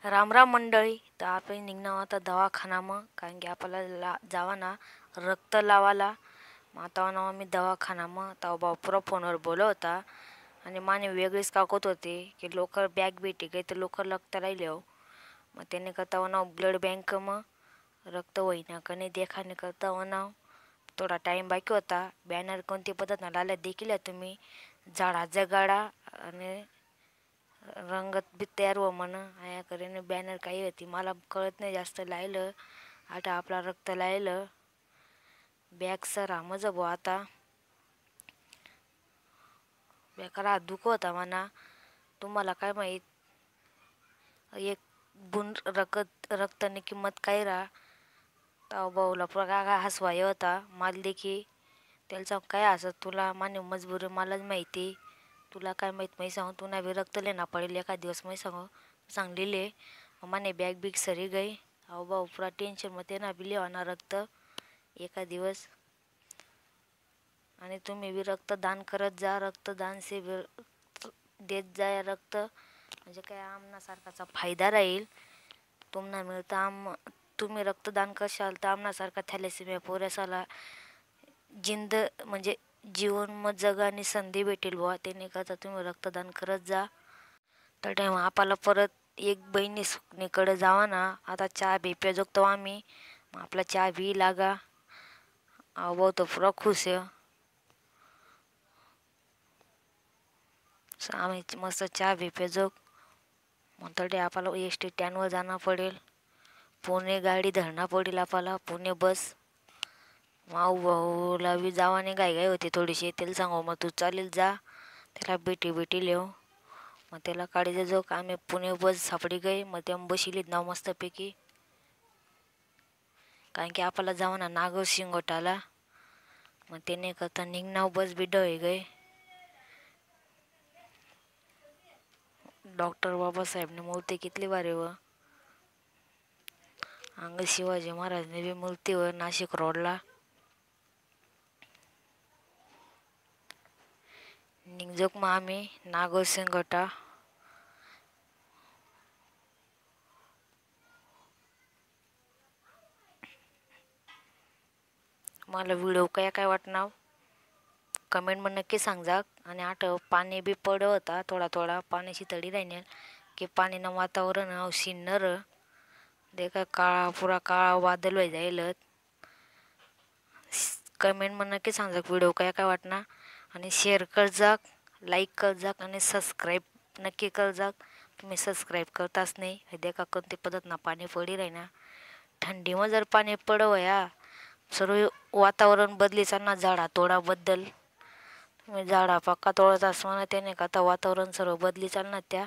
राम राम मंडळी. तर आपण निघणार आता दवाखाना मग, कारण की आपल्याला जावा ना रक्त लावाला. मग आता ना मी दवाखाना मग तेव्हा बापरा फोनवर बोलत होता आणि माने वेगळीच काकत होते की लोक बॅग भेटी काही तर लोक रक्त राहिले हो. मग त्याने करता ना ब्लड बँक मग रक्त होईना कने देखाने करता ना थोडा टाईम बाकी होता. बॅनर कोणती पद्धत लाल्या देखील तुम्ही झाडा जगाडा आणि रंगत बी तयार हो म्हण आया करीने बॅनर काही होती मला कळत नाही जास्त लायलं. आता आपला रक्त लायलं बॅग सर मज भाऊ आता बेकारा दुख होता म्हणा. तुम्हाला काय माहीत एक बुंद रक्ताने किंमत काय राहा. ताव भाऊला प्रगा हसवाय होता माल देखी त्याला काय असत तुला माने मजबुरी मलाच माहिती. तुला काय माहीत मी सांगू तुला बी रक्त लेना पडेल एका दिवस मी सांगलेले. माने बॅग बिग सरी गई. अहो भाऊ पुरा टेन्शन मध्ये ना बी लेवाना रक्त एका दिवस. आणि तुम्ही बी रक्तदान करत जा. रक्तदान से देत जा रक्त म्हणजे काय आमनासारखाचा फायदा राहील तुम्हाला मिळतं. तुम्ही रक्तदान करशाल तर आमनासारखा थॅलेसेमिया पोरासाला जिंद म्हणजे जीवन मग जगाने संधी भेटेल बुवा. त्याने करता तुम्ही रक्तदान करत जा. तर टाईम आपल्याला परत एक बहिणीकडे जावा ना. आता चहा बी प्याजोगतो आम्ही मग आपला चहा बी लागा. अहो तो पुरा खुश आहे. आम्ही मस्त चहा बी प्याजोग मग तडे आपल्याला एस टी स्टँडवर जाणं पडेल. पुणे गाडी धरणं पडेल आपल्याला पुणे बस. माऊ भाऊला बी जावाने गाय होती थोडीशी. त्याला सांगू मग तू चालेल जा. त्याला बेटी लिहो मग त्याला काढीचा जो आम्ही पुणे बस सापडी गई. मग त्या बशिलीत नाव मस्तपैकी कारण की आपल्याला जावं ना नागोर शिंगोटाला. मग त्याने करता निघनाव बस बी डळे गए. डॉक्टर बाबासाहेबने मूर्ती कितली भारी व अंग शिवाजी महाराजने बी मूर्तीवर नाशिक रोडला. निघजोक मग आम्ही नागोर शिंगोटा. मला व्हिडिओ काय वाटणार कमेंटमध्ये नक्की सांगा. आणि आठव पाणी बी पड होता थोडा थोडा पाण्याची तडी राहणार की पाणीनं वातावरण शिन्नर देखा काळा पुरा काळा वादळ व्हाय जाईल. कमेंटमध्ये नक्की सांगा व्हिडिओ काय वाटणार. आणि शेअर कर जा लाईक कर जा आणि सबस्क्राईब नक्की कर जा. तुम्ही सबस्क्राईब करताच नाही देखा कोणती पद्धत ना पाणी पडी राहीना. थंडीमध्ये जर पाणी पडव या सर्व वातावरण बदलीचा ना झाडा तोडाबद्दल तुम्ही झाडा पक्का तोडत असताना त्याने का वातावरण सर्व बदली चालणार त्या.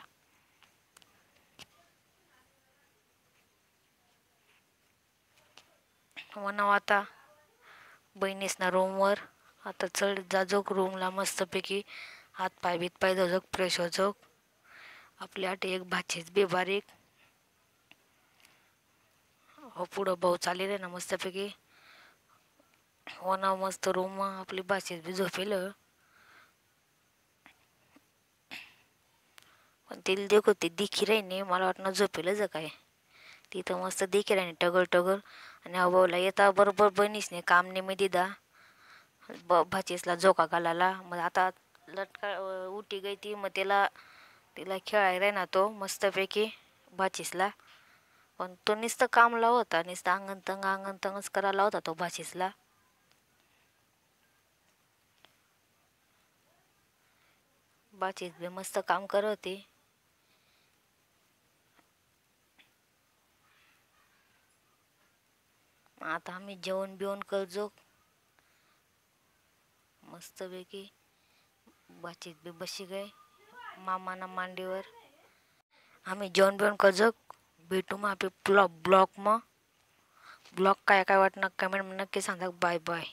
म्हणावं आता बहिणीसना रूमवर आता चढ जाजोक रूमला मस्तपैकी हात पाय बीत धोजोक फ्रेश होजोक. आपल्या आठ एक भाचीच बी बारीक हो पुढं भाऊ चालेल ना मस्तपैकी. वनाव मस्त रूम आपली भाचीच बी झोपेल. पण तिला देखो ती दिखी राहिनी मला वाटणं झोपेलच काय. तिथं मस्त देखी राहिनी टगर टगर. आणि अभावला येता बरोबर बनीसने काम नेमे दिदा भाचीसला झोका घालायला. मग आता लटका उठी गई ती मग तिला खेळायला ना तो मस्तपैकी भाचीसला. पण तो नुसतं काम लावत होता नुसतं अंगण तंगच करायला होता तो भाचीसला. भाचीस बी मस्त काम करत होती. आता आम्ही जेवण बिवण करजो मस्तपैकी. भाचीत बी बशी गए मामाना मांडीवर. आम्ही जेवण बिवण करजो. भेटू मग आपले ब्लॉग मग ब्लॉग काय वाटणार कमेंट नक्की सांगा. Bye bye.